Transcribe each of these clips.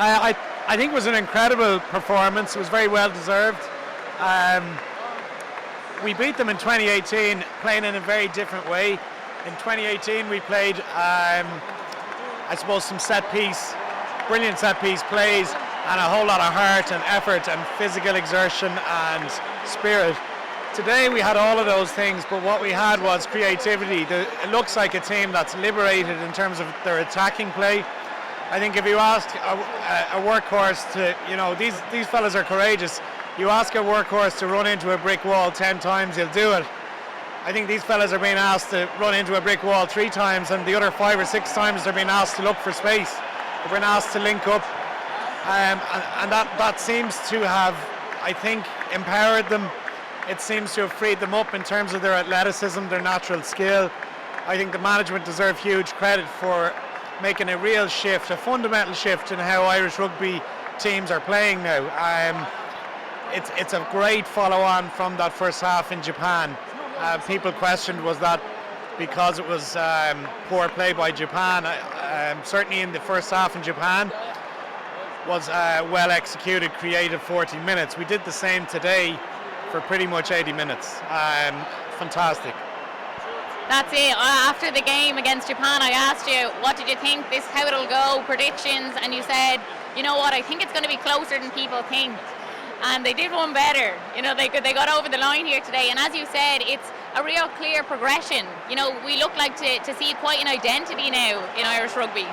I think it was an incredible performance. It was very well deserved. We beat them in 2018, playing in a very different way. In 2018, we played, I suppose, some brilliant set piece plays, and a whole lot of heart and effort and physical exertion and spirit. Today we had all of those things, but what we had was creativity. It looks like a team that's liberated in terms of their attacking play. I think if you ask a workhorse these fellas are courageous. You ask a workhorse to run into a brick wall 10 times, he'll do it. I think these fellas are being asked to run into a brick wall 3 times, and the other 5 or 6 times they're being asked to look for space. They're being asked to link up, and that seems to have, I think, empowered them. It seems to have freed them up in terms of their athleticism, their natural skill. I think the management deserve huge credit for making a real shift, a fundamental shift in how Irish rugby teams are playing now. It's a great follow-on from that first half in Japan. People questioned, was that because it was poor play by Japan? Certainly in the first half in Japan was well executed, creative 40 minutes. We did the same today for pretty much 80 minutes. Fantastic. That's it. After the game against Japan, I asked you, what did you think, how it'll go, predictions, and you said, you know what, I think it's going to be closer than people think. And they did one better. They got over the line here today. And as you said, it's a real clear progression. We look like to see quite an identity now in Irish rugby.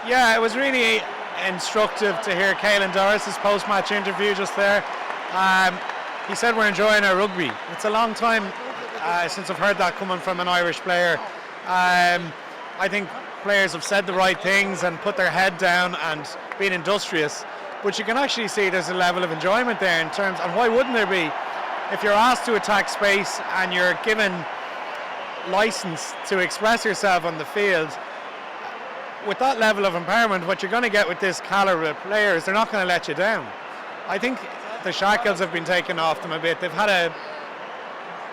Yeah, it was really instructive to hear Caelan Doris's post-match interview just there. He said we're enjoying our rugby. It's a long time since I've heard that coming from an Irish player. I think players have said the right things and put their head down and been industrious. But you can actually see there's a level of enjoyment there in terms, and why wouldn't there be? If you're asked to attack space and you're given license to express yourself on the field, with that level of empowerment, what you're going to get with this calibre of players, they're not going to let you down. I think the shackles have been taken off them a bit. They've had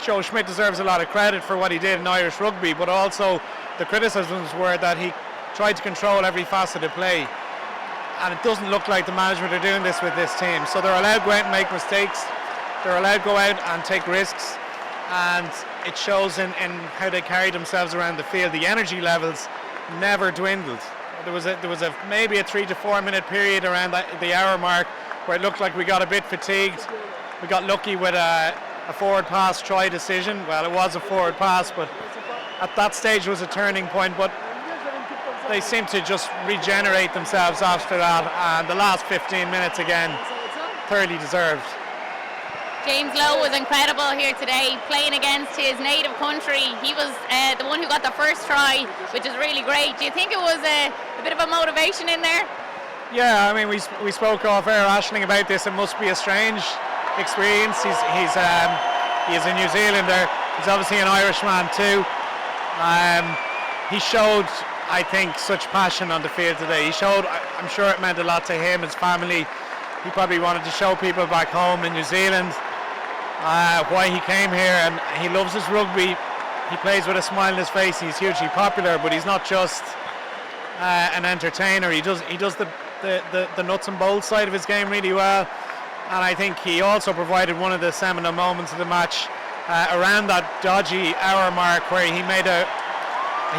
Joe Schmidt deserves a lot of credit for what he did in Irish rugby, but also the criticisms were that he tried to control every facet of play. And it doesn't look like the management are doing this with this team. So they're allowed to go out and make mistakes. They're allowed to go out and take risks. And it shows in how they carry themselves around the field. The energy levels never dwindled. There was maybe a 3 to 4 minute period around the hour mark where it looked like we got a bit fatigued. We got lucky with a forward pass try decision. Well, it was a forward pass, but at that stage was a turning point. But they seem to just regenerate themselves after that, and the last 15 minutes again, thoroughly deserved. James Lowe was incredible here today, playing against his native country. He was the one who got the first try, which is really great. Do you think it was a bit of a motivation in there? Yeah, I mean, we spoke off air, Aisling, about this. It must be a strange experience. He is a New Zealander. He's obviously an Irishman too. He showed, I think, such passion on the field today. I'm sure it meant a lot to him, his family. He probably wanted to show people back home in New Zealand why he came here, and he loves his rugby. He plays with a smile on his face. He's hugely popular, but he's not just an entertainer. He does the nuts and bolts side of his game really well, and I think he also provided one of the seminal moments of the match around that dodgy hour mark where he made a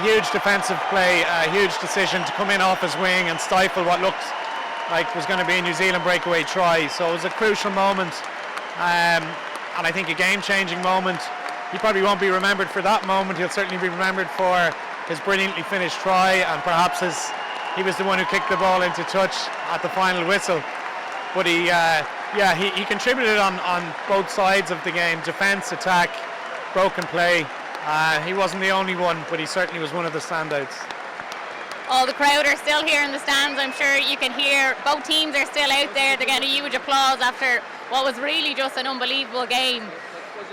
huge defensive play, a huge decision to come in off his wing and stifle what looked like was going to be a New Zealand breakaway try. So it was a crucial moment, and I think a game-changing moment. He probably won't be remembered for that moment. He'll certainly be remembered for his brilliantly finished try, and perhaps he was the one who kicked the ball into touch at the final whistle. But he contributed on both sides of the game, defence, attack, broken play. He wasn't the only one, but he certainly was one of the standouts. All the crowd are still here in the stands. I'm sure you can hear both teams are still out there. They're getting a huge applause after what was really just an unbelievable game.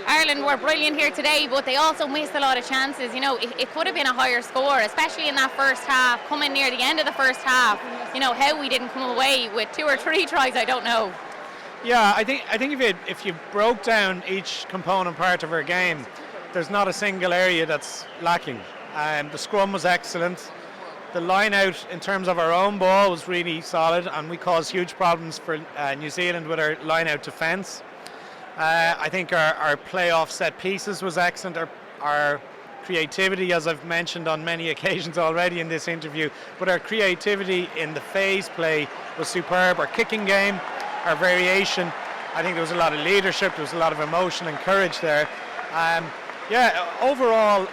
Ireland were brilliant here today, but they also missed a lot of chances. It could have been a higher score, especially in that first half, coming near the end of the first half. How we didn't come away with 2 or 3 tries, I don't know. Yeah, I think if you broke down each component part of our game, there's not a single area that's lacking. The scrum was excellent. The line out in terms of our own ball was really solid, and we caused huge problems for New Zealand with our line out defence. I think our play-off set pieces was excellent. Our creativity, as I've mentioned on many occasions already in this interview, but our creativity in the phase play was superb. Our kicking game, our variation, I think there was a lot of leadership, there was a lot of emotion and courage there. Overall,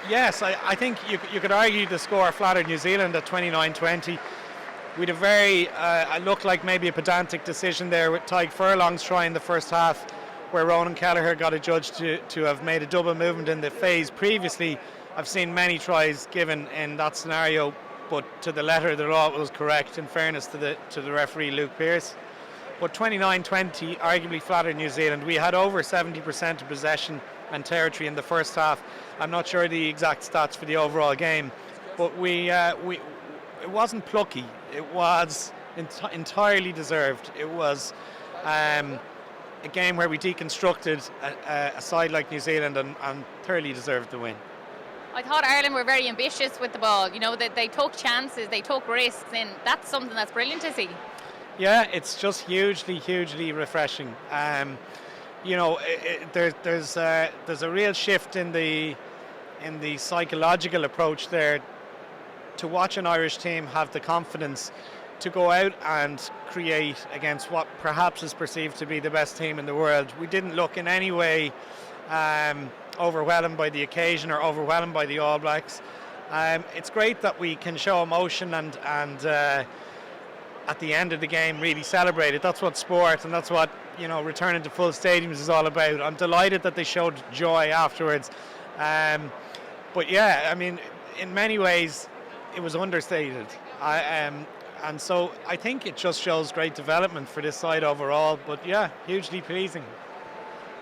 yes, I think you could argue the score flattered New Zealand at 29-20. We'd a very, looked like maybe a pedantic decision there with Tyke Furlong's try in the first half, where Ronan Kelleher got adjudged to have made a double movement in the phase. Previously, I've seen many tries given in that scenario, but to the letter of the law it was correct, in fairness to the referee Luke Pearce. But 29-20 arguably flattered New Zealand. We had over 70% of possession and territory in the first half. I'm not sure the exact stats for the overall game, but it wasn't plucky. It was entirely deserved. It was a game where we deconstructed a side like New Zealand and thoroughly deserved the win. I thought Ireland were very ambitious with the ball. You know, that they took chances, they took risks, and that's something that's brilliant to see. Yeah, it's just hugely refreshing. There's a real shift in the psychological approach there, to watch an Irish team have the confidence to go out and create against what perhaps is perceived to be the best team in the world. We didn't look in any way overwhelmed by the occasion or overwhelmed by the All Blacks. It's great that we can show emotion and at the end of the game really celebrate it. That's what sport and that's what, returning to full stadiums is all about. I'm delighted that they showed joy afterwards. But yeah, I mean, in many ways it was understated. And so I think it just shows great development for this side overall. But yeah, hugely pleasing.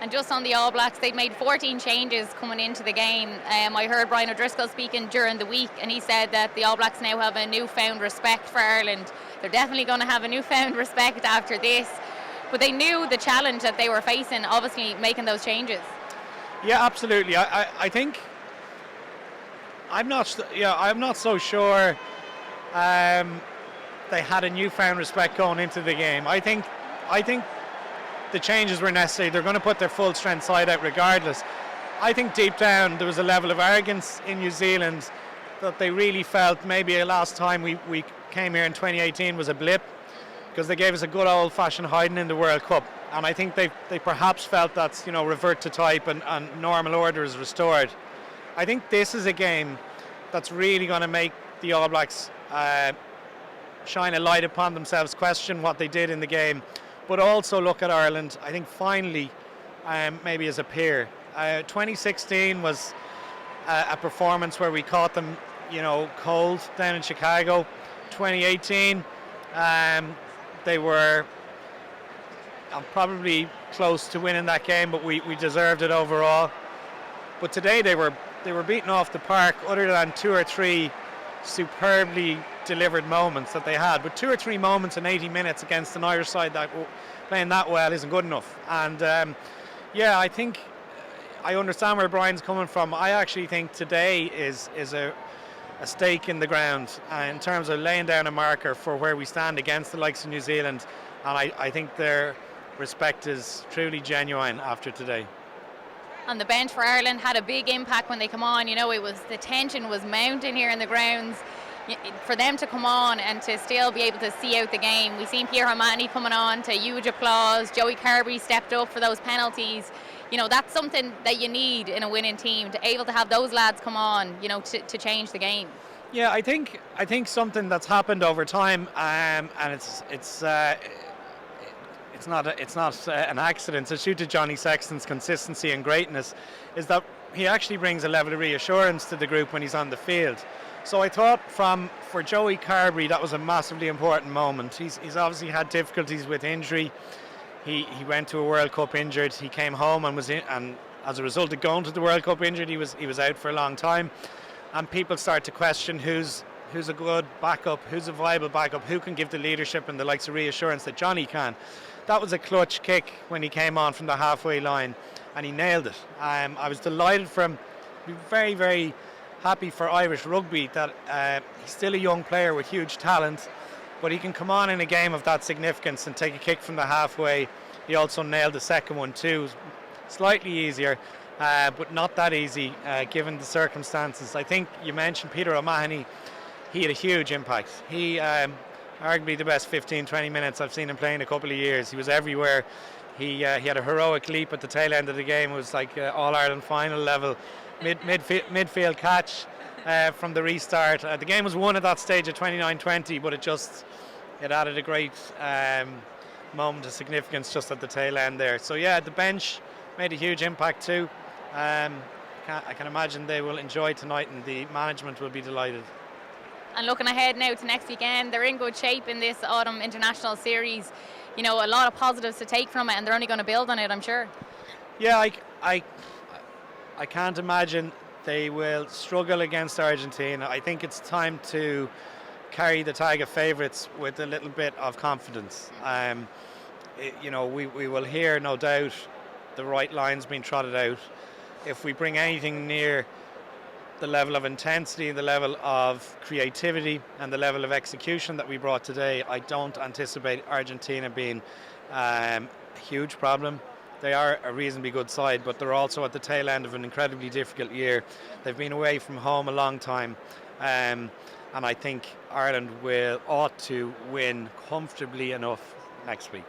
And just on the All Blacks, they'd made 14 changes coming into the game. I heard Brian O'Driscoll speaking during the week, and he said that the All Blacks now have a newfound respect for Ireland. They're definitely going to have a newfound respect after this. But they knew the challenge that they were facing, obviously making those changes. Yeah, absolutely. I think I'm not so sure they had a newfound respect going into the game. I think the changes were necessary. They're going to put their full strength side out regardless. I think deep down there was a level of arrogance in New Zealand that they really felt maybe last time we came here in 2018 was a blip, because they gave us a good old-fashioned hiding in the World Cup, and I think they perhaps felt that's revert to type and normal order is restored. I think this is a game that's really going to make the All Blacks shine a light upon themselves, question what they did in the game, but also look at Ireland, I think finally, maybe as a peer. 2016 was a performance where we caught them, cold down in Chicago. 2018, they were probably close to winning that game, but we deserved it overall. But today they were beaten off the park, other than two or three superbly delivered moments that they had. But 2 or 3 moments in 80 minutes against an Irish side that playing that well isn't good enough. And I think I understand where Brian's coming from. I actually think today is a stake in the ground in terms of laying down a marker for where we stand against the likes of New Zealand, and I think their respect is truly genuine after today. On the bench for Ireland had a big impact when they come on. The tension was mounting here in the grounds. For them to come on and to still be able to see out the game. We've seen Pierre O'Mahony coming on to huge applause. Joey Carberry stepped up for those penalties. That's something that you need in a winning team, to able to have those lads come on, to change the game. Yeah, I think something that's happened over time, and it's not an accident. It's due to Johnny Sexton's consistency and greatness, is that he actually brings a level of reassurance to the group when he's on the field. So I thought for Joey Carberry that was a massively important moment. He's obviously had difficulties with injury. He went to a World Cup injured. He came home and and as a result of going to the World Cup injured, he was out for a long time. And people start to question who's a good backup, who's a viable backup, who can give the leadership and the likes of reassurance that Johnny can. That was a clutch kick when he came on from the halfway line, and he nailed it. I was delighted for him. Very, very happy for Irish rugby that he's still a young player with huge talent, but he can come on in a game of that significance and take a kick from the halfway. He also nailed the second one too. Slightly easier, but not that easy given the circumstances. I think you mentioned Peter O'Mahony. He had a huge impact. He arguably the best 15-20 minutes I've seen him play in a couple of years. He was everywhere. He had a heroic leap at the tail end of the game. It was like All-Ireland final level midfield catch from the restart. The game was won at that stage at 29-20, but it added a great moment of significance just at the tail end there. So yeah, the bench made a huge impact too. I can imagine they will enjoy tonight, and the management will be delighted. And looking ahead now to next weekend, they're in good shape in this autumn international series. You know, a lot of positives to take from it, and they're only going to build on it, I'm sure. Yeah, I can't imagine they will struggle against Argentina. I think it's time to carry the tag of favourites with a little bit of confidence. We will hear, no doubt, the right lines being trotted out. If we bring anything near the level of intensity, the level of creativity and the level of execution that we brought today, I don't anticipate Argentina being a huge problem. They are a reasonably good side, but they're also at the tail end of an incredibly difficult year. They've been away from home a long time, and I think Ireland ought to win comfortably enough next week.